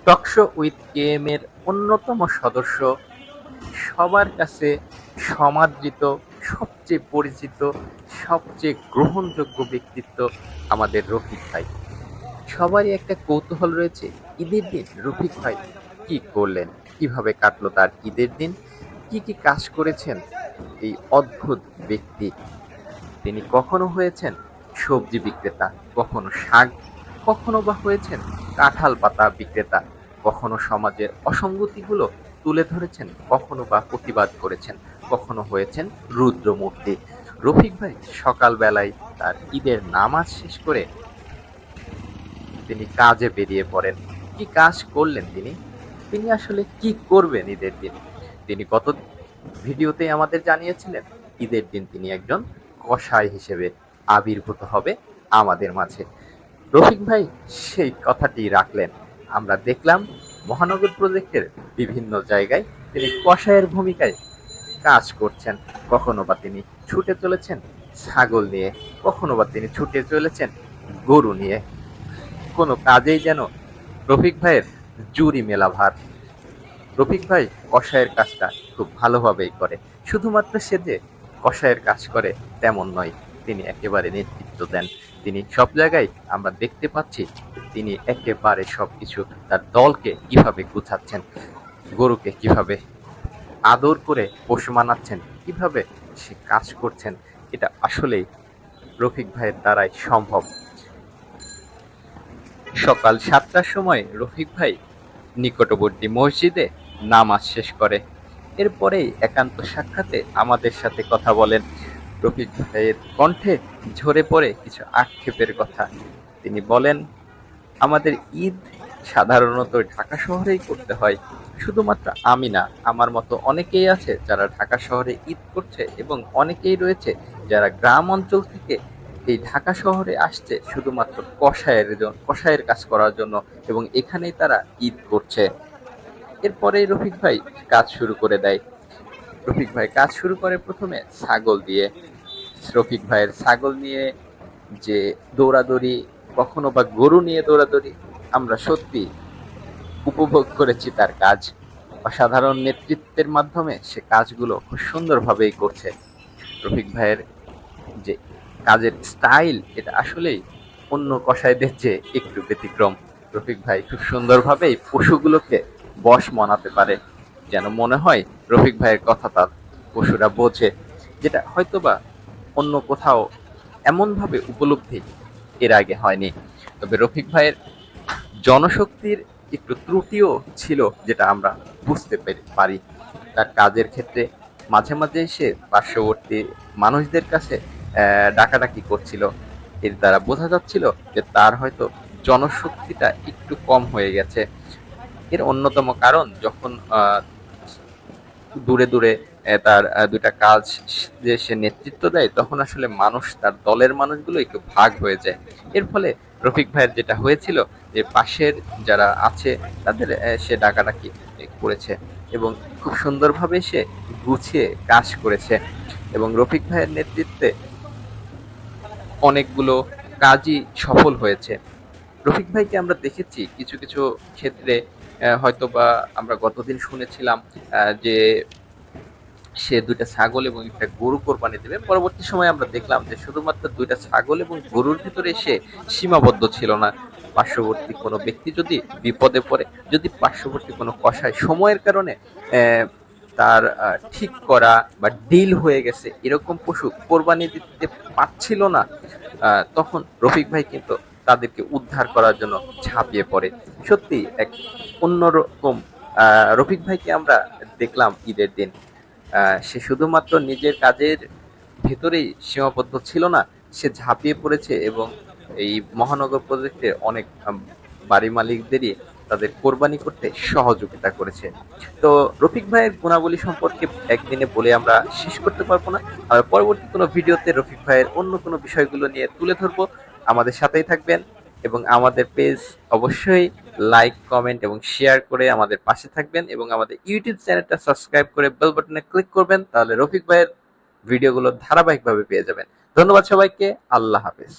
Talk show with KM এর অন্যতম সদস্য, সবার কাছে সমাদৃত, সবচেয়ে পরিচিত, সবচেয়ে গ্রহণযোগ্য ব্যক্তিত্ব আমাদের রফিক ভাই। সবারই একটা কৌতূহল রয়েছে, ঈদের দিন রফিক ভাই কি করলেন, কিভাবে কাটলো তার ঈদের দিন, কি কি কাজ করেছেন এই অদ্ভুত ব্যক্তি। তিনি কখনো হয়েছেন সবজি বিক্রেতা, কখনো শাক, কখনো বা হয়েছেন কাঁঠাল পাতা বিক্রেতা, কখনো সমাজের অসঙ্গতিগুলো তুলে ধরেছেন, কখনো বা প্রতিবাদ করেছেন, কখনো হয়েছেন রুদ্রমূর্তি। রফিক ভাই সকালবেলায় তার ঈদের নামাজ শেষ করে তিনি কাজে বেরিয়ে পড়েন। কি কাজ করলেন তিনি, তিনি আসলে কি করবেন ঈদের দিন, তিনি গত ভিডিওতে আমাদের জানিয়েছিলেন ঈদের দিন তিনি একজন কসাই হিসেবে আবির্ভূত হবে আমাদের মাঝে। রফিক ভাই সেই কথাটি রাখলেন। আমরা দেখলাম মহানগর প্রজেক্টের বিভিন্ন জায়গায় তিনি কসাইয়ের ভূমিকায় কাজ করছেন। কখনো বা তিনি ছুটে চলেছেন ছাগল নিয়ে, কখনো বা তিনি ছুটে চলেছেন গরু নিয়ে। কোনো কাজেই যেন রফিক ভাইয়ের জুরি মেলা ভার। রফিক ভাই কসাইয়ের কাজটা খুব ভালোভাবেই করে। শুধুমাত্র সে যে কসাইয়ের কাজ করে তেমন নয়, তিনি একেবারে নেতৃত্ব দেন। তিনি সব জায়গায় আমরা দেখতে পাচ্ছি তিনি একেবারে সবকিছু তার দলকে কিভাবে গুছাচ্ছেন, গরুকে কিভাবে আদর করে পোষ মানাচ্ছেন, কিভাবে সে কাজ করছেন, এটা আসলেই রফিক ভাইয়ের দ্বারাই সম্ভব। সকাল 7টার সময় রফিক ভাই নিকটবর্তী মসজিদে নামাজ শেষ করে। এরপরেই একান্ত সাক্ষাতে আমাদের সাথে কথা বলেন। রফিক ভাইয়ের কণ্ঠে ঝরে পড়ে কিছু আক্ষেপের কথা। তিনি বলেন, আমাদের ঈদ সাধারণত ঢাকা শহরেই করতে হয়। শুধুমাত্র আমি না, আমার মতো অনেকেই আছে যারা ঢাকা শহরে ঈদ করছে, এবং অনেকেই রয়েছে যারা গ্রাম অঞ্চল থেকে এই ঢাকা শহরে আসছে শুধুমাত্র কসাইয়ের কাজ করার জন্য, এবং এখানেই তারা ঈদ করছে। এরপরেই রফিক ভাই কাজ শুরু করে দেয়। রফিক ভাই কাজ শুরু করে প্রথমে ছাগল দিয়ে। রফিক ভাইয়ের ছাগল নিয়ে যে দৌড়াদৌড়ি, কখনো বা গরু নিয়ে দৌড়াদৌড়ি, আমরা সত্যি উপভোগ করেছি তার কাজ। অসাধারণ নেতৃত্বের মাধ্যমে সে কাজগুলো খুব সুন্দরভাবেই করছে। রফিক ভাইয়ের যে কাজের স্টাইল, এটা আসলেই অন্য কসাইদের চেয়ে একটু ব্যতিক্রম। রফিক ভাই খুব সুন্দরভাবেই পশুগুলোকে বশ মানাতে পারে, যেন মনে হয় রফিক ভাইয়ের কথা তার পশুরা বোঝে, যেটা হয়তোবা অন্য কোথাও এমনভাবে উপলব্ধি এর আগে হয়নি। তবে রফিক ভাইয়ের জনশক্তির একটু ত্রুটিও ছিল, যেটা আমরা বুঝতে পারি তার কাজের ক্ষেত্রে। মাঝে মাঝে সে পার্শ্ববর্তী মানুষদের কাছে ডাকাডাকি করছিল। এর দ্বারা বোঝা যাচ্ছিল যে তার হয়তো জনশক্তিটা একটু কম হয়ে গেছে। এর অন্যতম কারণ, যখন দূরে দূরে তার দুইটা কাজ যে সে নেতৃত্ব দেয়, তখন আসলে মানুষ, তার দলের মানুষগুলো একটু ভাগ হয়ে যায়। এর ফলে রফিক ভাইয়ের যেটা হয়েছিল যে পাশের যারা আছে তাদের সে ডাকাডাকি করেছে, এবং খুব সুন্দরভাবে সে গুছিয়ে কাজ করেছে। এবং রফিক ভাইয়ের নেতৃত্বে অনেকগুলো কাজই সফল হয়েছে। রফিক ভাইকে আমরা দেখেছি কিছু কিছু ক্ষেত্রে, হয়তোবা আমরা গতদিন শুনেছিলাম যে সে ২টা ছাগল এবং একটা গরু কোরবানি দেবে। পরবর্তী সময়ে আমরা দেখলাম যে শুধুমাত্র ২টা ছাগল এবং গরুর ভিতরে সে সীমাবদ্ধ ছিল না। পার্শ্ববর্তী কোনো ব্যক্তি যদি বিপদে পড়ে, যদি পার্শ্ববর্তী কোনো কসাই সময়ের কারণে তার ঠিক করা বা ডিল হয়ে গেছে এরকম পশু কোরবানি দিতে পারছিল না, তখন রফিক ভাই কিন্তু তাদেরকে উদ্ধার করার জন্য ঝাঁপিয়ে পড়ে। সত্যি এক অন্যরকম রফিক ভাইকে আমরা দেখলাম ঈদের দিন। সে শুধুমাত্র নিজের কাজের ভেতরেই সীমাবদ্ধ ছিল না, সে ঝাঁপিয়ে পড়েছে এবং এই মহানগর প্রজেক্টে অনেক বাড়ি মালিকদেরই তাদের কোরবানি করতে সহযোগিতা করেছে। তো রফিক ভাইয়ের গুণাবলী সম্পর্কে একদিনে বলে আমরা শেষ করতে পারবো না। আর পরবর্তী কোনো ভিডিওতে রফিক ভাইয়ের অন্য কোনো বিষয়গুলো নিয়ে তুলে ধরবো। আমাদের সাথেই থাকবেন, এবং আমাদের পেজ অবশ্যই লাইক, কমেন্ট এবং শেয়ার করে আমাদের পাশে থাকবেন, এবং আমাদের ইউটিউব চ্যানেলটা সাবস্ক্রাইব করে বেল বাটনে ক্লিক করবেন, তাহলে রফিক ভাইয়ের ভিডিওগুলো ধারাবাহিকভাবে পেয়ে যাবেন। ধন্যবাদ সবাইকে। আল্লাহ হাফেজ।